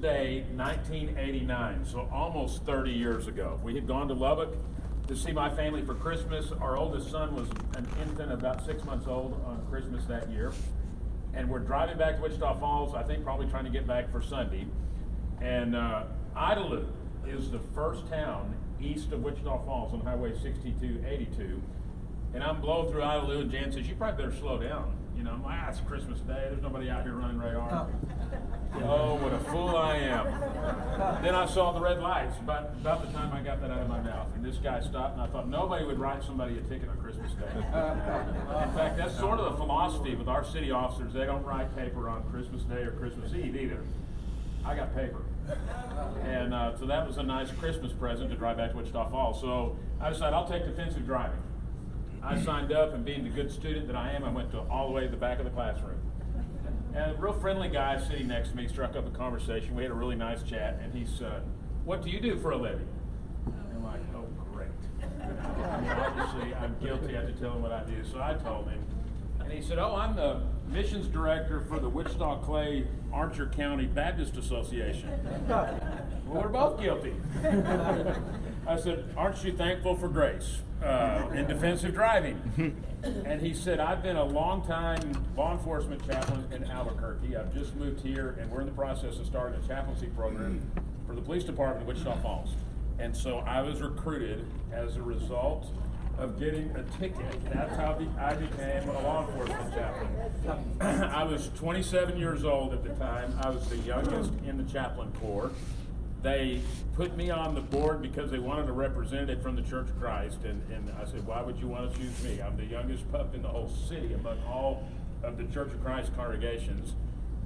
Day, 1989, so almost 30 years ago. We had gone to Lubbock to see my family for Christmas. Our oldest son was an infant, about 6 months old on Christmas that year. And we're driving back to Wichita Falls, I think probably trying to get back for Sunday. And Idalou is the first town east of Wichita Falls on Highway 6282. And I'm blowing through Idalou, and Jan says, "You probably better slow down." You know, I'm like, "It's Christmas Day. There's nobody out here running radar." Oh, what a fool I am. Then I saw the red lights about the time I got that out of my mouth. And this guy stopped, and I thought nobody would write somebody a ticket on Christmas Day. In fact, that's sort of the philosophy with our city officers. They don't write paper on Christmas Day or Christmas Eve either. I got paper. And so that was a nice Christmas present to drive back to Wichita Falls. So I decided I'll take defensive driving. I signed up, and being the good student that I am, I went all the way to the back of the classroom. And a real friendly guy sitting next to me struck up a conversation. We had a really nice chat, and he said, "What do you do for a living?" And I'm like, "Oh, great." I mean, obviously, I'm guilty. I have to tell him what I do. So I told him. And he said, "Oh, I'm the missions director for the Wichita Clay Archer County Baptist Association." Well, we're both guilty. I said, "Aren't you thankful for grace in defensive driving?" And he said, "I've been a long-time law enforcement chaplain in Albuquerque. I've just moved here, and we're in the process of starting a chaplaincy program for the police department in Wichita Falls." And so I was recruited as a result of getting a ticket. That's how I became a law enforcement chaplain. I was 27 years old at the time. I was the youngest in the chaplain corps. They put me on the board because they wanted a representative from the Church of Christ, and I said, "Why would you want to choose me? I'm the youngest pup in the whole city among all of the Church of Christ congregations."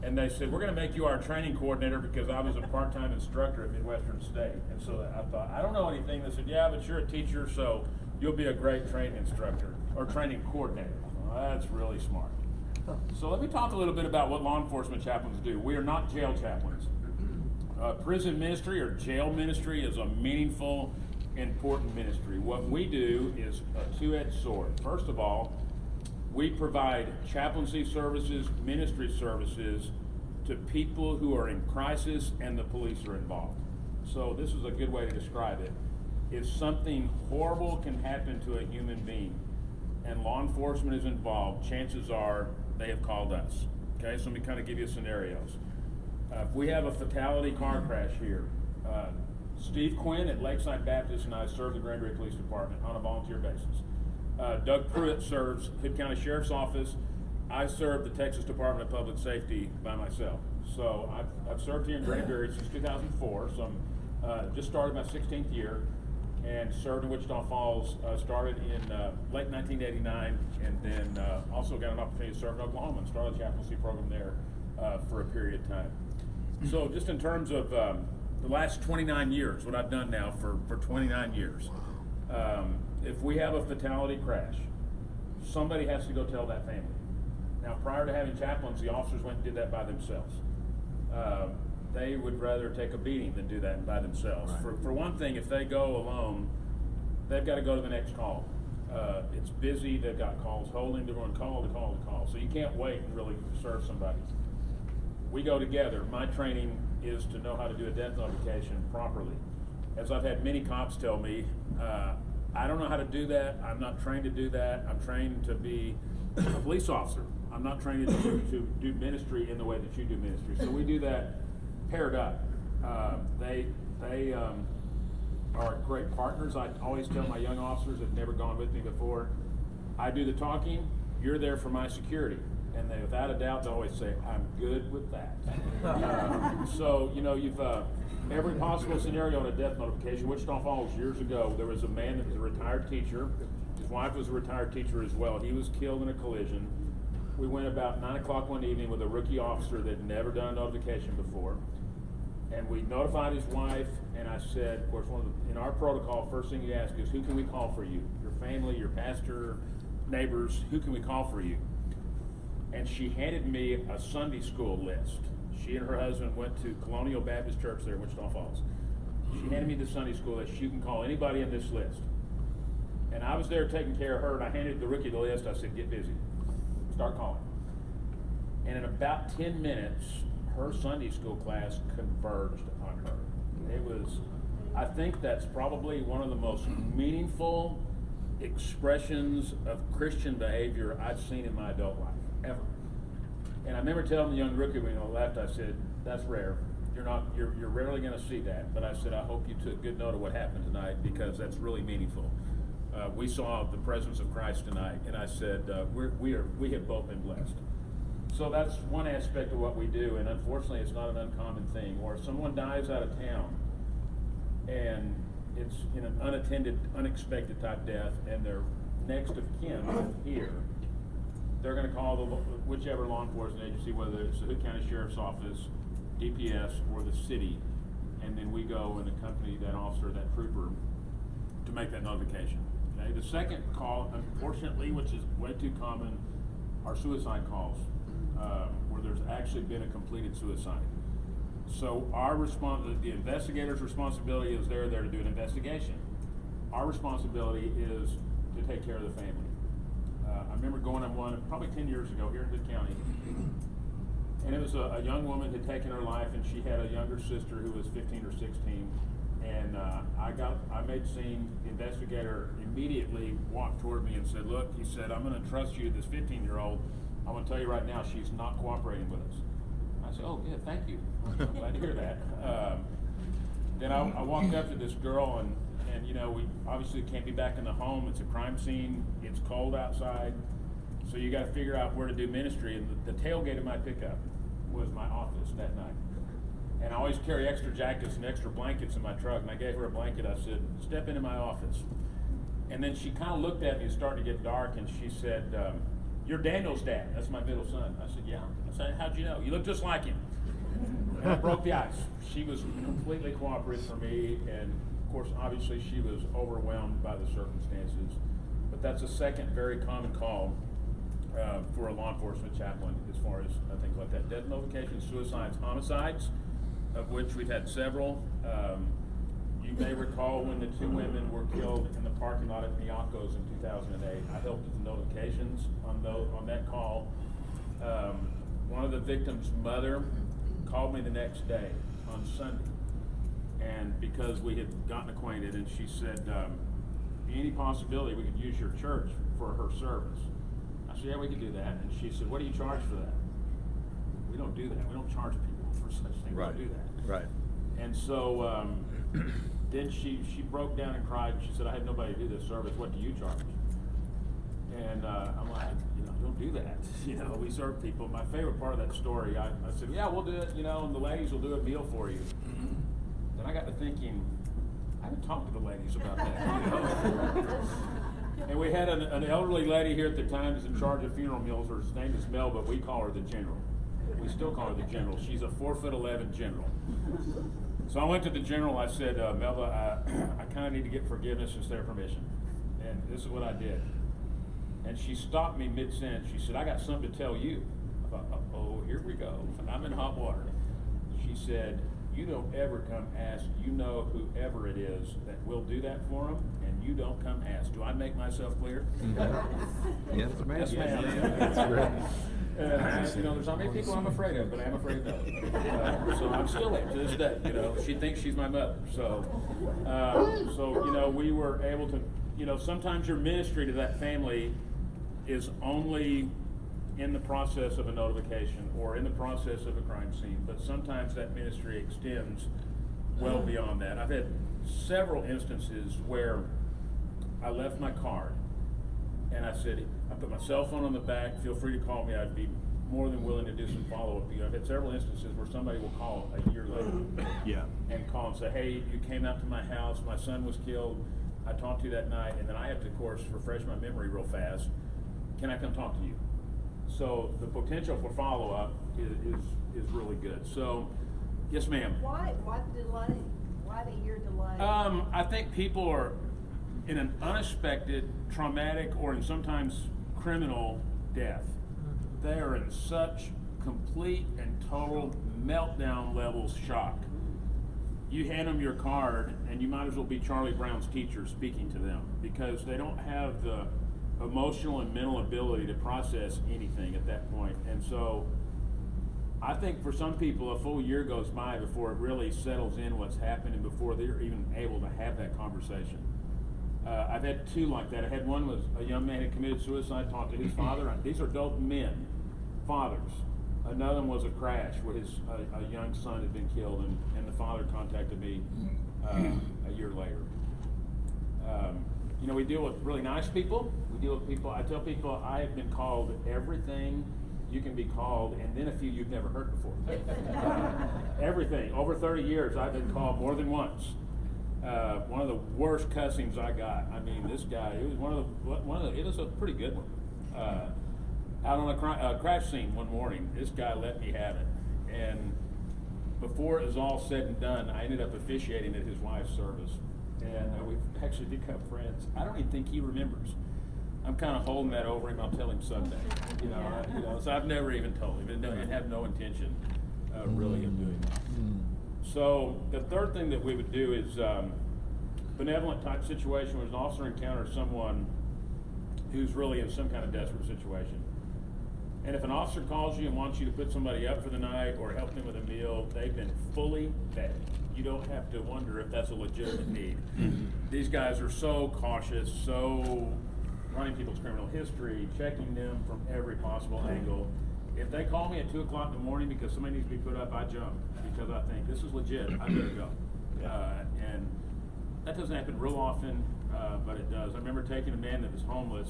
And they said, "We're going to make you our training coordinator," because I was a part-time instructor at Midwestern State. And so I thought, I don't know anything. They said, "Yeah, but you're a teacher, so you'll be a great training instructor or training coordinator." Well, that's really smart. So let me talk a little bit about what law enforcement chaplains do. We are not jail chaplains. Prison ministry or jail ministry is a meaningful, important ministry. What we do is a two-edged sword. First of all, we provide chaplaincy services, ministry services to people who are in crisis and the police are involved. So this is a good way to describe it. If something horrible can happen to a human being and law enforcement is involved, chances are they have called us. Okay, so let me kind of give you scenarios. If we have a fatality car crash here, Steve Quinn at Lakeside Baptist and I serve the Granbury Police Department on a volunteer basis. Doug Pruitt serves Hood County Sheriff's Office. I serve the Texas Department of Public Safety by myself. So I've served here in Granbury since 2004, so I'm just started my 16th year, and served in Wichita Falls, started in late 1989, and then also got an opportunity to serve in Oklahoma and started a chaplaincy program there for a period of time. So just in terms of the last 29 years, what I've done now for 29 years, if we have a fatality crash, somebody has to go tell that family. Now, prior to having chaplains, the officers went and did that by themselves. They would rather take a beating than do that by themselves. Right. For one thing, if they go alone, they've got to go to the next call. It's busy, they've got calls holding, they're going call to call to call. So you can't wait and really serve somebody. We go together. My training is to know how to do a death notification properly. As I've had many cops tell me, I don't know how to do that. I'm not trained to do that. I'm trained to be a police officer. I'm not trained to do ministry in the way that you do ministry. So we do that paired up. They are great partners. I always tell my young officers that have never gone with me before, I do the talking, you're there for my security. And they, without a doubt, they always say, "I'm good with that." So, you know, you've every possible scenario in a death notification. Wichita Falls, years ago, there was a man that was a retired teacher. His wife was a retired teacher as well. He was killed in a collision. We went about 9 o'clock one evening with a rookie officer that had never done a notification before. And we notified his wife, and I said, of course, in our protocol, first thing you ask is, who can we call for you? Your family, your pastor, neighbors, who can we call for you? And she handed me a Sunday school list. She and her husband went to Colonial Baptist Church there in Wichita Falls. She handed me the Sunday school list. You can call anybody in this list. And I was there taking care of her, and I handed the rookie the list. I said, "Get busy. Start calling." And in about 10 minutes, her Sunday school class converged on her. It was, I think that's probably one of the most meaningful expressions of Christian behavior I've seen in my adult life, ever. And I remember telling the young rookie when I left, I said, that's rare. You're rarely going to see that. But I said, I hope you took good note of what happened tonight, because that's really meaningful. We saw the presence of Christ tonight, and I said, we have both been blessed. So that's one aspect of what we do, and unfortunately it's not an uncommon thing. Or if someone dies out of town, and it's in an unattended, unexpected type death, and their next of kin here, they're going to call whichever law enforcement agency, whether it's the Hood County Sheriff's Office, DPS, or the city, and then we go and accompany that officer, that trooper, to make that notification. Okay? The second call, unfortunately, which is way too common, are suicide calls, where there's actually been a completed suicide. So the investigator's responsibility is they're there to do an investigation. Our responsibility is to take care of the family. I remember going on one probably 10 years ago here in Hood County, and it was a young woman who had taken her life, and she had a younger sister who was 15 or 16. And I made scene. The investigator immediately walked toward me and said, look, he said, I'm going to trust you, this 15-year-old. I'm going to tell you right now, she's not cooperating with us. I said, oh, yeah, thank you. I'm glad to hear that. Then I walked up to this girl, and we obviously can't be back in the home. It's a crime scene. It's cold outside. So you got to figure out where to do ministry. And the tailgate of my pickup was my office that night. And I always carry extra jackets and extra blankets in my truck. And I gave her a blanket. I said, step into my office. And then she kind of looked at me. It started to get dark, and she said, you're Daniel's dad. That's my middle son. I said, yeah. I said, how'd you know? You look just like him. And I broke the ice. She was completely cooperative for me, and of course, obviously, she was overwhelmed by the circumstances. But that's a second very common call for a law enforcement chaplain as far as things like that. Death notifications, suicides, homicides, of which we've had several. You may recall when the two women were killed in the parking lot at Miaco's in 2008. I helped with the notifications on that call. One of the victims' mother called me the next day on Sunday, and because we had gotten acquainted, and she said, any possibility we could use your church for her service? I said, yeah, we could do that. And she said, what do you charge for that? We don't do that. We don't charge people for such things. Right. We don't do that. Right. And so then she broke down and cried. She said, I have nobody to do this service. What do you charge? And I'm like, don't do that. We serve people. My favorite part of that story, I said, yeah, we'll do it, and the ladies will do a meal for you. Then I got to thinking, I haven't talked to the ladies about that. And we had an elderly lady here at the time who's in charge of funeral meals. Her name is Mel, but we call her the General. We still call her the General. She's a 4'11" general. So I went to the General. I said, Melba, I kind of need to get forgiveness instead of permission. And this is what I did. And she stopped me mid-sentence. She said, I got something to tell you. I thought, oh, here we go. I'm in hot water. She said, you don't ever come ask, whoever it is that will do that for them, and you don't come ask. Do I make myself clear? Yes, ma'am. Yes, ma'am. That's great. There's not many people I'm afraid of, but I'm afraid of. So I'm still there to this day. She thinks she's my mother. So we were able to, sometimes your ministry to that family is only in the process of a notification or in the process of a crime scene, but sometimes that ministry extends well beyond that. I've had several instances where I left my card and I said, I put my cell phone on the back, feel free to call me, I'd be more than willing to do some follow-up. I've had several instances where somebody will call a year later and call and say, hey, you came out to my house, my son was killed, I talked to you that night, and then I have to, of course, refresh my memory real fast. Can I come talk to you? So the potential for follow-up is really good. So, yes, ma'am. Why the delay? Why the year delay? I think people are in an unexpected, traumatic, or in sometimes criminal death. They are in such complete and total meltdown levels shock. You hand them your card, and you might as well be Charlie Brown's teacher speaking to them, because they don't have the emotional and mental ability to process anything at that point. And so I think for some people, a full year goes by before it really settles in what's happened and before they're even able to have that conversation. I've had two like that. I had one was a young man who committed suicide, talked to his father. These are adult men, fathers. Another one was a crash where a young son had been killed, and the father contacted me a year later. You know, we deal with really nice people. We deal with people, I tell people I have been called everything you can be called, and then a few you've never heard before. Everything. Over 30 years, I've been called more than once. One of the worst cussings I got. I mean, this guy, it was it was a pretty good one. Out on a crash scene one morning, this guy let me have it. And before it was all said and done, I ended up officiating at his wife's service. And we've actually become friends. I don't even think he remembers. I'm kind of holding that over him. I'll tell him someday. You know, so I've never even told him and have no intention really of doing that. So the third thing that we would do is benevolent type situation where an officer encounters someone who's really in some kind of desperate situation. And if an officer calls you and wants you to put somebody up for the night or help them with a meal, they've been fully vetted. You don't have to wonder if that's a legitimate need. These guys are so cautious, so running people's criminal history, checking them from every possible angle. If they call me at 2 o'clock in the morning because somebody needs to be put up, I jump because I think this is legit. I better go. And that doesn't happen real often, but it does. I remember taking a man that was homeless.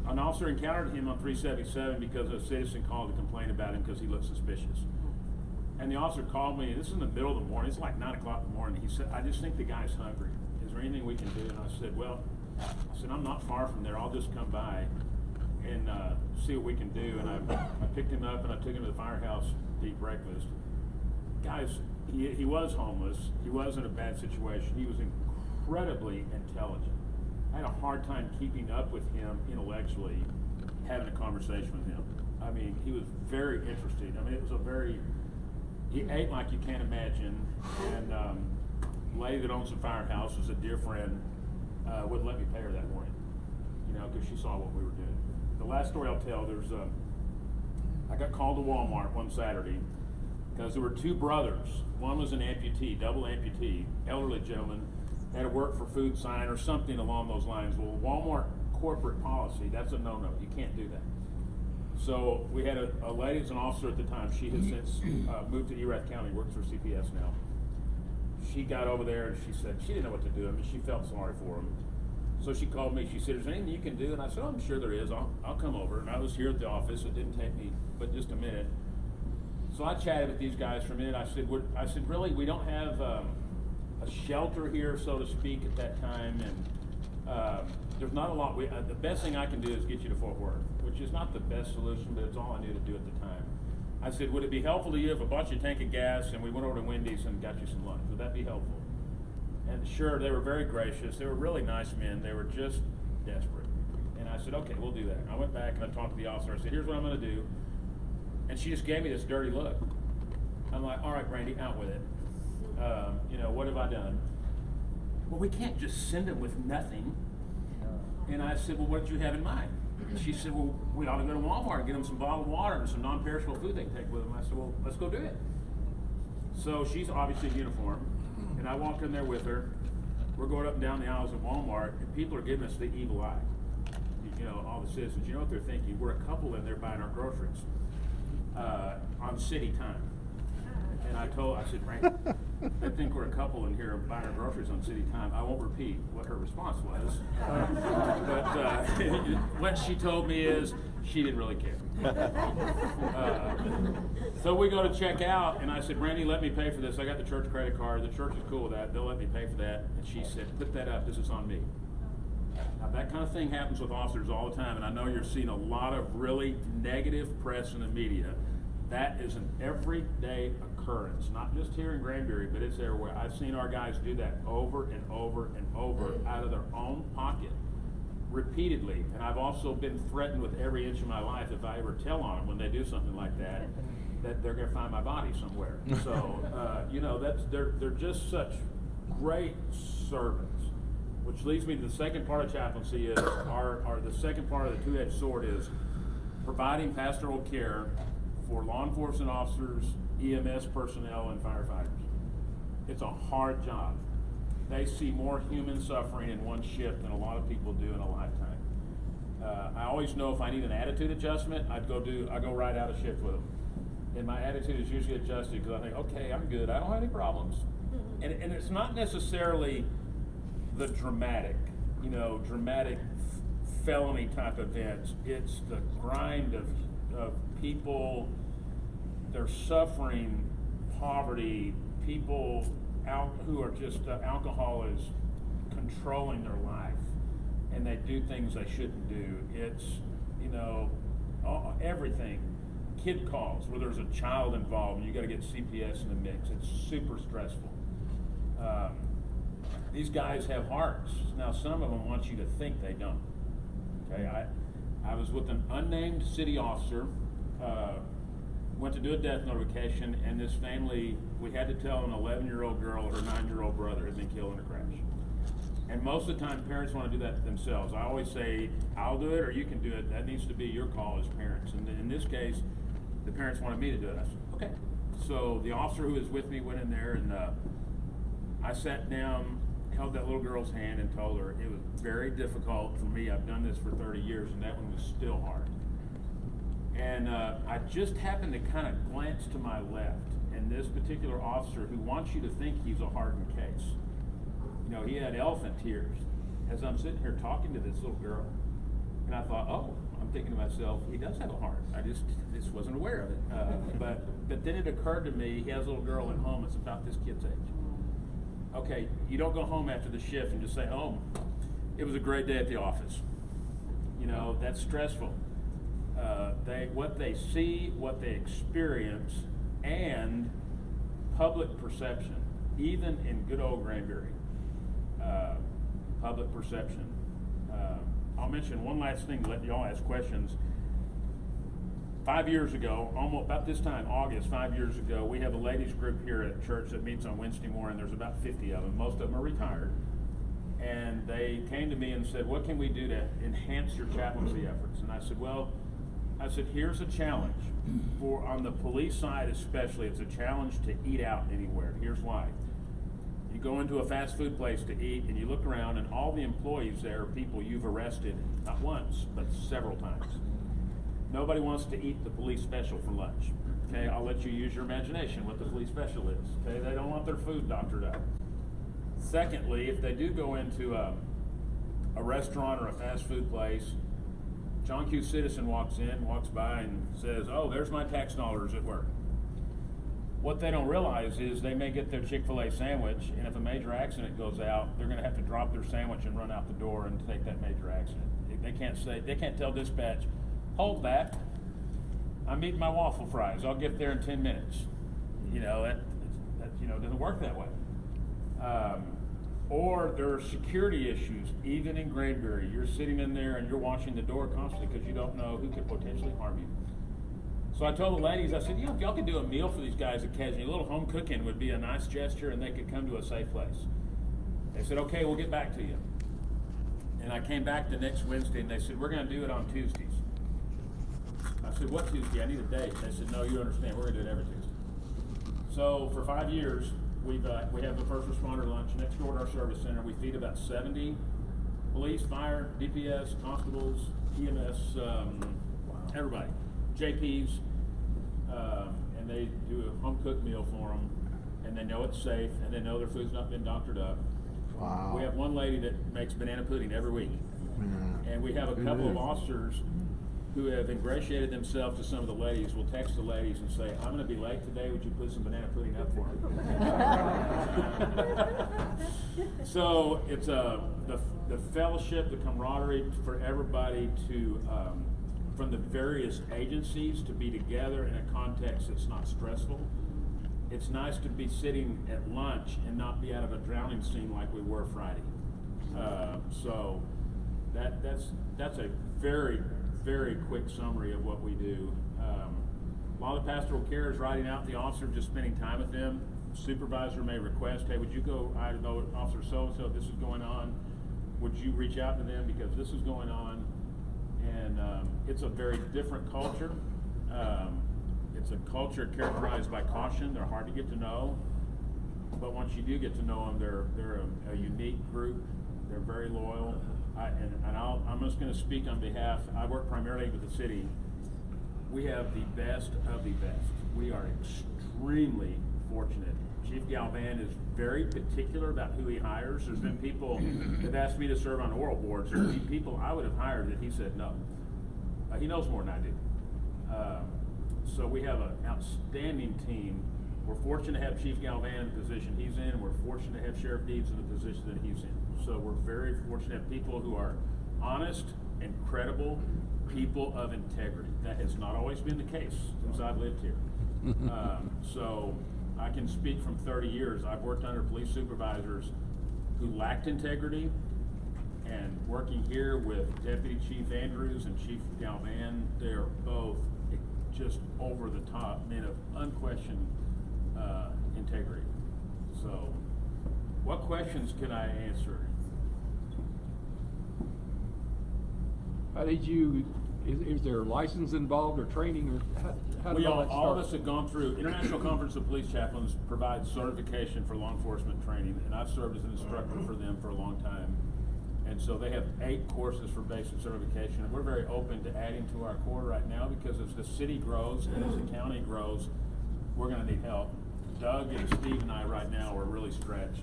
An officer encountered him on 377 because a citizen called to complain about him because he looked suspicious. And the officer called me, this is in the middle of the morning, it's like 9 o'clock in the morning. He said, I just think the guy's hungry. Is there anything we can do? And I said, well, I'm not far from there. I'll just come by and see what we can do. And I picked him up and I took him to the firehouse to eat breakfast. Guys, he was homeless. He was in a bad situation. He was incredibly intelligent. I had a hard time keeping up with him intellectually, having a conversation with him. I mean, he was very interesting. I mean, it was he ate like you can't imagine. And a lady that owns the firehouse is a dear friend, wouldn't let me pay her that morning, you know, because she saw what we were doing. The last story I'll tell, I got called to Walmart one Saturday because there were two brothers. One was an amputee, double amputee, elderly gentleman, had to work for food sign or something along those lines. Well, Walmart corporate policy, that's a no-no. You can't do that. So we had a lady as an officer at the time. She has since moved to Erath County, works for CPS now. She got over there and she said she didn't know what to do. I mean, she felt sorry for him. So she called me. She said, is there anything you can do? And I said, oh, I'm sure there is. I'll come over. And I was here at the office. It didn't take me but just a minute. So I chatted with these guys for a minute. I said, really, we don't have a shelter here, so to speak, at that time. And there's not a lot. The best thing I can do is get you to Fort Worth, which is not the best solution, but it's all I knew to do at the time. I said, would it be helpful to you if I bought you a tank of gas and we went over to Wendy's and got you some lunch? Would that be helpful? And sure, they were very gracious. They were really nice men. They were just desperate. And I said, okay, we'll do that. I went back and I talked to the officer. I said, here's what I'm going to do. And she just gave me this dirty look. I'm like, all right, Brandy, out with it. You know, what have I done? Well, we can't just send them with nothing. And I said, well, what did you have in mind? She said, well, we ought to go to Walmart and get them some bottled water and some non-perishable food they can take with them. I said, well, let's go do it. So she's obviously in uniform, and I walked in there with her. We're going up and down the aisles of Walmart, and people are giving us the evil eye. You know, all the citizens, you know what they're thinking? We're a couple in there buying our groceries on city time. And I said, Frank, I think we're a couple in here buying our groceries on city time. I won't repeat what her response was. But what she told me is she didn't really care. So we go to check out, and I said, Brandy, let me pay for this. I got the church credit card. The church is cool with that. They'll let me pay for that. And she said, put that up. This is on me. Now, that kind of thing happens with officers all the time, and I know you're seeing a lot of really negative press in the media. That is an everyday occurrence, not just here in Granbury, but it's everywhere. I've seen our guys do that over and over and over out of their own pocket, repeatedly. And I've also been threatened with every inch of my life if I ever tell on them when they do something like that, that they're going to find my body somewhere. So, you know, they're just such great servants. Which leads me to the second part of chaplaincy is the second part of the two-edged sword is providing pastoral care for law enforcement officers, EMS personnel, and firefighters. It's a hard job. They see more human suffering in one shift than a lot of people do in a lifetime. I always know if I need an attitude adjustment, I go right out of shift with them. And my attitude is usually adjusted because I think, okay, I'm good. I don't have any problems. And it's not necessarily the dramatic felony type events. It's the grind of people, their suffering, poverty, people out who are just, alcohol is controlling their life and they do things they shouldn't do. It's, everything. Kid calls where there's a child involved and you got to get CPS in the mix. It's super stressful. These guys have hearts. Now, some of them want you to think they don't. Okay, I was with an unnamed city officer, went to do a death notification, and this family, we had to tell an 11-year-old girl her 9-year-old brother had been killed in a crash. And most of the time, parents want to do that themselves. I always say, I'll do it or you can do it. That needs to be your call as parents. And in this case, the parents wanted me to do it. I said, okay. So the officer who was with me went in there, and I sat down, held that little girl's hand and told her it was very difficult for me. I've done this for 30 years, and that one was still hard. And I just happened to kind of glance to my left, and this particular officer who wants you to think he's a hardened case, he had elephant tears as I'm sitting here talking to this little girl. And I thought, I'm thinking to myself, he does have a heart. I just wasn't aware of it. But then it occurred to me, he has a little girl at home that's about this kid's age. Okay, you don't go home after the shift and just say, it was a great day at the office. That's stressful. What they see, what they experience, and public perception, even in good old Granbury, public perception. I'll mention one last thing to let y'all ask questions. 5 years ago, almost about this time, August, 5 years ago, we have a ladies group here at church that meets on Wednesday morning. There's about 50 of them. Most of them are retired. And they came to me and said, what can we do to enhance your chaplaincy efforts? And I said, here's a challenge. On the police side especially, it's a challenge to eat out anywhere. Here's why. You go into a fast food place to eat and you look around and all the employees there are people you've arrested, not once, but several times. Nobody wants to eat the police special for lunch. Okay, I'll let you use your imagination what the police special is. Okay, they don't want their food doctored up. Secondly, if they do go into a restaurant or a fast food place, John Q. Citizen walks by and says, there's my tax dollars at work. What they don't realize is they may get their Chick-fil-A sandwich, and if a major accident goes out, they're going to have to drop their sandwich and run out the door and take that major accident. They can't tell dispatch, hold that, I'm eating my waffle fries, I'll get there in 10 minutes. That doesn't work that way. Or there are security issues, even in Granbury. You're sitting in there and you're watching the door constantly because you don't know who could potentially harm you. So I told the ladies, I said, if y'all could do a meal for these guys occasionally, a little home cooking would be a nice gesture and they could come to a safe place. They said, okay, we'll get back to you. And I came back the next Wednesday and they said, we're going to do it on Tuesdays. I said, what Tuesday? I need a date. They said, no, you understand, we're going to do it every Tuesday. So for 5 years, we have the first responder lunch next door to our service center. We feed about 70 police, fire, DPS, constables, EMS, everybody, JPs, and they do a home cooked meal for them, and they know it's safe, and they know their food's not been doctored up. Wow. We have one lady that makes banana pudding every week, and we have a couple of officers who have ingratiated themselves to some of the ladies, will text the ladies and say, I'm going to be late today, would you put some banana pudding up for me? So it's the fellowship, the camaraderie for everybody to, from the various agencies to be together in a context that's not stressful. It's nice to be sitting at lunch and not be out of a drowning scene like we were Friday. So that's a very, very quick summary of what we do. A lot of pastoral care is riding out the officer, just spending time with them. Supervisor may request, hey, would you go, I know Officer so-and-so, this is going on. Would you reach out to them because this is going on? And it's a very different culture. It's a culture characterized by caution. They're hard to get to know, but once you do get to know them, they're a unique group. They're very loyal. I'm just going to speak on behalf. I work primarily with the city. We have the best of the best. We are extremely fortunate. Chief Galvan is very particular about who he hires. There's been people that have asked me to serve on oral boards. There's been people I would have hired that he said no. He knows more than I do. So we have an outstanding team. We're fortunate to have Chief Galvan in the position he's in, and we're fortunate to have Sheriff Deeds in the position that he's in. So we're very fortunate to have people who are honest and credible, people of integrity. That has not always been the case since I've lived here. So I can speak from 30 years. I've worked under police supervisors who lacked integrity, and working here with Deputy Chief Andrews and Chief Galvan, they're both just over the top, men of unquestioned integrity. So, what questions can I answer? How did you, is there a license involved or training, or how did all that start? All of us have gone through, International Conference of Police Chaplains provides certification for law enforcement training, and I've served as an instructor for them for a long time. And so they have 8 courses for basic certification, and we're very open to adding to our core right now, because as the city grows and as the county grows, we're gonna need help. Doug and Steve and I right now are really stretched.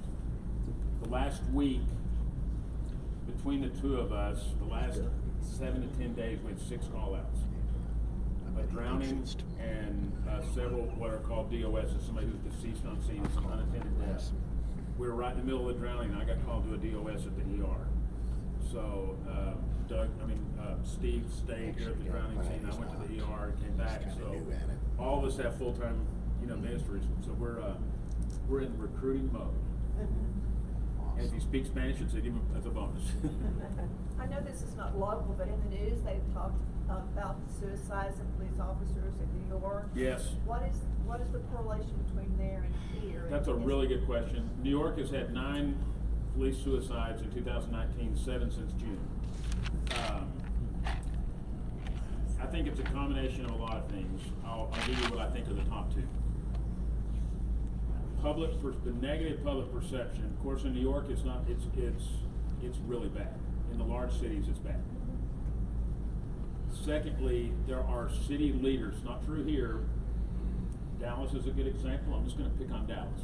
The last week, between the two of us, the last 7 to 10 days, we had 6 call-outs. A drowning and several what are called DOSs, somebody who's deceased on scene, some unattended deaths. We were right in the middle of the drowning, and I got called to a DOS at the ER. So Steve stayed here at the drowning scene. I went to the ER and came back. So all of us have full-time, ministries. So we're in recruiting mode. And if you speak Spanish, it's that's a bonus. I know this is not local, but in the news they've talked about suicides of police officers in New York. Yes. What is the correlation between there and here? That's a really good question. New York has had 9 police suicides in 2019, 7 since June. I think it's a combination of a lot of things. I'll give you what I think are the top 2. The negative public perception. Of course, in New York, it's not. It's really bad. In the large cities, it's bad. Secondly, there are city leaders. Not true here. Dallas is a good example. I'm just going to pick on Dallas.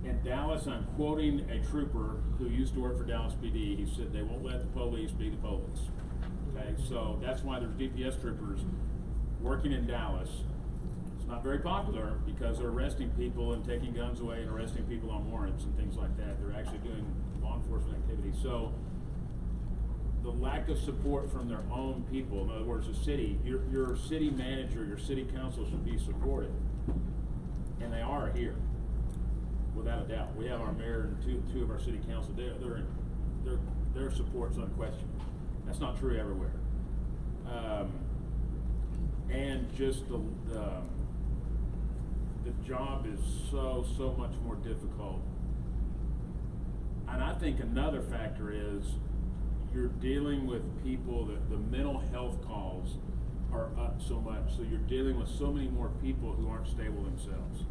In Dallas, I'm quoting a trooper who used to work for Dallas PD. He said they won't let the police be the police. Okay, so that's why there's DPS troopers working in Dallas. It's not very popular because they're arresting people and taking guns away and arresting people on warrants and things like that. They're actually doing law enforcement activities. So the lack of support from their own people, in other words, the city, your city manager, your city council should be supportive. And they are here, without a doubt. We have our mayor and two of our city council. Their support's unquestioned. That's not true everywhere. And just the job is so much more difficult. And I think another factor is you're dealing with people that the mental health calls are up so much. So you're dealing with so many more people who aren't stable themselves.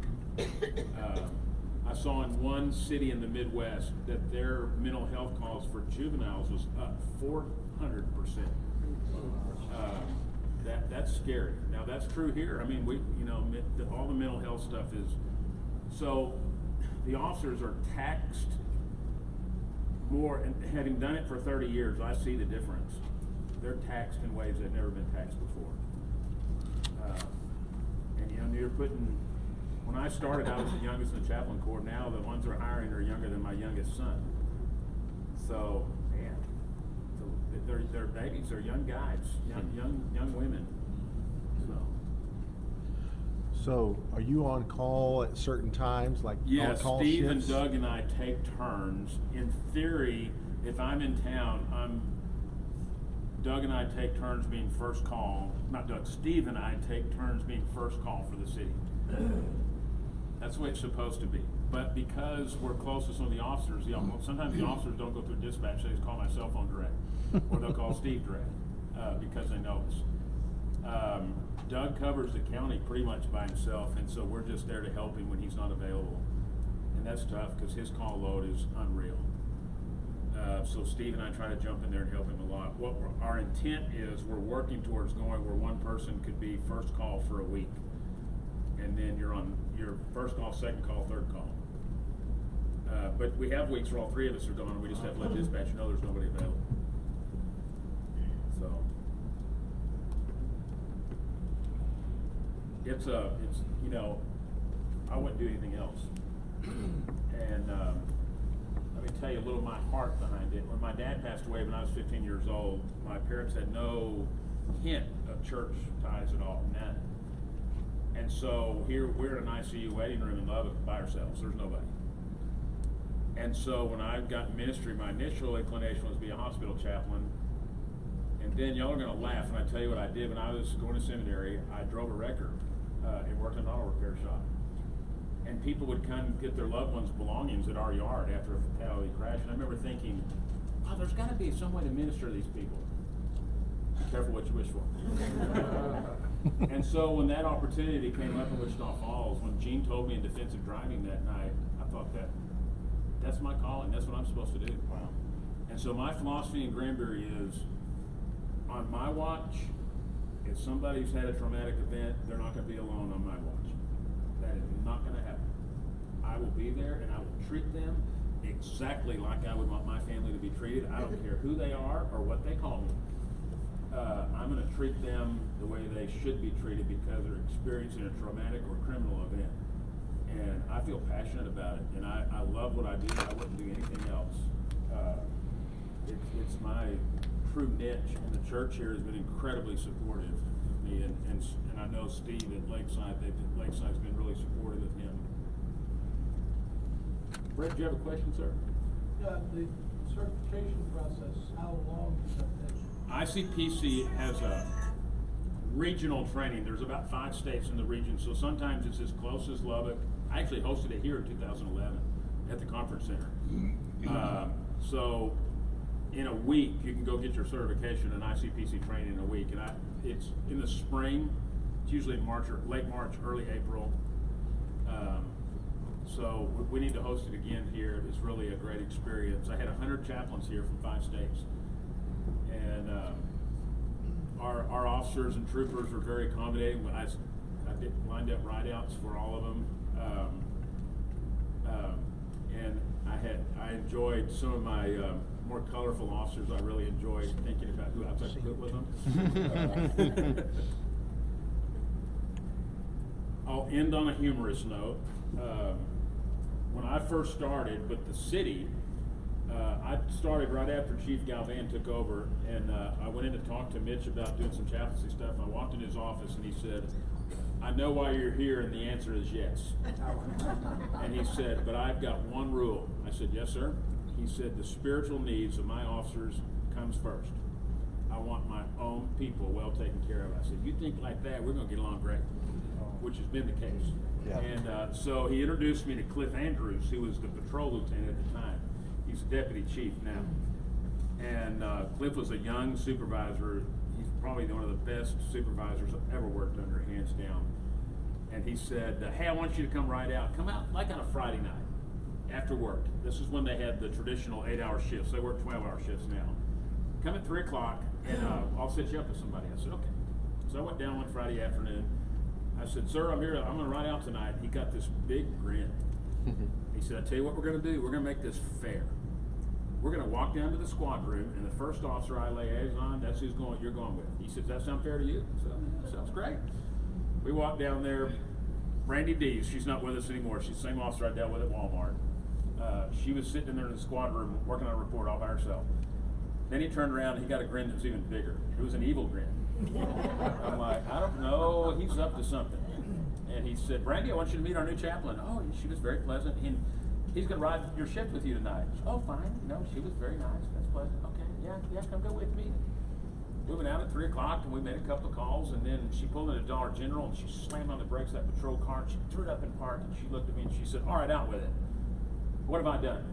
I saw in one city in the Midwest that their mental health calls for juveniles was up 400%. That's scary. Now that's true here. I mean, all the mental health stuff is, so the officers are taxed more, and having done it for 30 years, I see the difference. They're taxed in ways they've never been taxed before. And you're putting, when I started, I was the youngest in the chaplain corps. Now the ones they're hiring are younger than my youngest son. So, man, they're babies, they're young guys, young women. So, are you on call at certain times, like yes, on-call Steve shifts? and Doug and I take turns. In theory, if I'm in town, Doug and I take turns being first call. Not Doug, Steve and I take turns being first call for the city. That's the way it's supposed to be. But because we're close to some of the officers, sometimes the officers don't go through dispatch, they just call my cell phone direct. Or they'll call Steve direct, because they know us. Doug covers the county pretty much by himself, and so we're just there to help him when he's not available. And that's tough because his call load is unreal. So Steve and I try to jump in there and help him a lot. Our intent is we're working towards going where one person could be first call for a week. And then you're on your first call, second call, third call. But we have weeks where all three of us are gone, and we just have to let dispatch know there's nobody available. So it's you know, I wouldn't do anything else. And let me tell you a little of my heart behind it. When my dad passed away when I was 15 years old, my parents had no hint of church ties at all, none. And so here we're in an ICU waiting room in Lubbock by ourselves. There's nobody. And so when I got ministry, my initial inclination was to be a hospital chaplain. And then y'all are going to laugh when I tell you what I did when I was going to seminary. I drove a wrecker and worked in an auto repair shop. And people would come get their loved ones' belongings at our yard after a fatality crash. And I remember thinking, oh, there's got to be some way to minister to these people. Be careful what you wish for. And so when that opportunity came up in Wichita Falls, when Gene told me in defensive driving that night, I thought that's my calling. That's what I'm supposed to do. Wow. And so my philosophy in Granbury is, on my watch, if somebody's had a traumatic event, they're not going to be alone on my watch. That is not going to happen. I will be there and I will treat them exactly like I would want my family to be treated. I don't care who they are or what they call me. I'm going to treat them the way they should be treated because they're experiencing a traumatic or criminal event. And I feel passionate about it, and I love what I do. I wouldn't do anything else. It's my true niche, and the church here has been incredibly supportive of me, and I know Steve at Lakeside, Lakeside's been really supportive of him. Brett, do you have a question, sir? Yeah, the certification process, how long does that take? ICPC has a regional training. There's about 5 states in the region, so sometimes it's as close as Lubbock. I actually hosted it here in 2011 at the conference center. So in a week, you can go get your certification in ICPC training in a week. And it's in the spring. It's usually in March or late March, early April. So we need to host it again here. It's really a great experience. I had 100 chaplains here from 5 states. And our officers and troopers were very accommodating. When I lined up ride-outs for all of them. And I enjoyed some of my more colorful officers. I really enjoyed thinking about who else I could put with them. I'll end on a humorous note. When I first started with the city, I started right after Chief Galvan took over, and I went in to talk to Mitch about doing some chaplaincy stuff. I walked in his office and he said, I know why you're here, and the answer is yes. And he said, but I've got one rule. I said, yes, sir. He said, the spiritual needs of my officers comes first. I want my own people well taken care of. I said, you think like that, we're going to get along great, which has been the case. Yeah. And so he introduced me to Cliff Andrews, who was the patrol lieutenant at the time. He's a deputy chief now. And Cliff was a young supervisor. He's probably one of the best supervisors I've ever worked under, hands down. And he said, hey, I want you to come right out. Come out like on a Friday night after work. This is when they had the traditional 8-hour shifts. They work 12-hour shifts now. Come at 3 o'clock and I'll set you up with somebody. I said, okay. So I went down one Friday afternoon. I said, sir, I'm here. I'm going to ride out tonight. He got this big grin. He said, I tell you what we're going to do. We're going to make this fair. We're going to walk down to the squad room, and the first officer I lay eyes on, that's who's you're going with. He said, does that sound fair to you? I said, that sounds great. We walked down there. Randy Dees, she's not with us anymore. She's the same officer I dealt with at Walmart. She was sitting in there in the squad room working on a report all by herself. Then he turned around and he got a grin that was even bigger. It was an evil grin. I'm like, I don't know, he's up to something. And he said, Brandy, I want you to meet our new chaplain. Oh, she was very pleasant. He's going to ride your shift with you tonight. Oh, fine. No, she was very nice. That's pleasant. Okay, yeah, come go with me. We went out at 3 o'clock and we made a couple of calls, and then she pulled in a Dollar General and she slammed on the brakes of that patrol car and she threw it up in park and she looked at me and she said, all right, out with it. What have I done?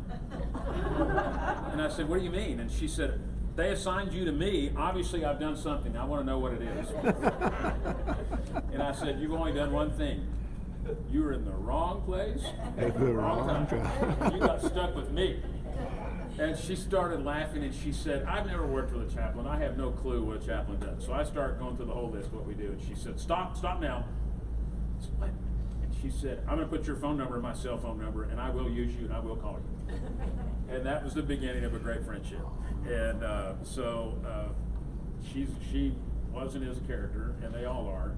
And I said, what do you mean? And she said, they assigned you to me. Obviously, I've done something. I want to know what it is. And I said, you've only done one thing. You were in the wrong place At the wrong time. You got stuck with me. And she started laughing, and she said, I've never worked with a chaplain. I have no clue what a chaplain does. So I started going through the whole list of what we do. And she said, stop now. I said, what? And she said, I'm going to put your phone number in my cell phone number, and I will use you, and I will call you. And that was the beginning of a great friendship. And she wasn't his character, and they all are.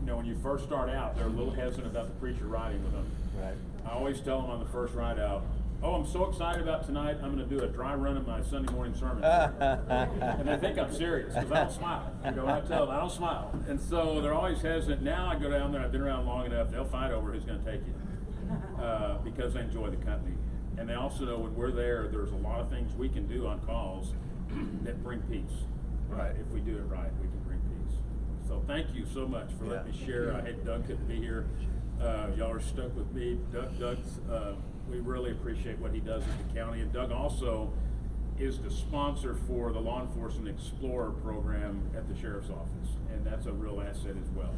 You know, when you first start out, they're a little hesitant about the preacher riding with them. Right. I always tell them on the first ride out, oh, I'm so excited about tonight, I'm going to do a dry run of my Sunday morning sermon. And they think I'm serious, because I don't smile. You know, when I tell them, I don't smile. And so they're always hesitant. Now I go down there, I've been around long enough, they'll fight over who's going to take you, because they enjoy the company. And they also know when we're there, there's a lot of things we can do on calls that bring peace. Right. If we do it right, we can bring peace. So thank you so much for letting me share. I hate Doug couldn't be here. Y'all are stuck with me. Doug's, we really appreciate what he does at the county. And Doug also is the sponsor for the Law Enforcement Explorer program at the Sheriff's Office. And that's a real asset as well.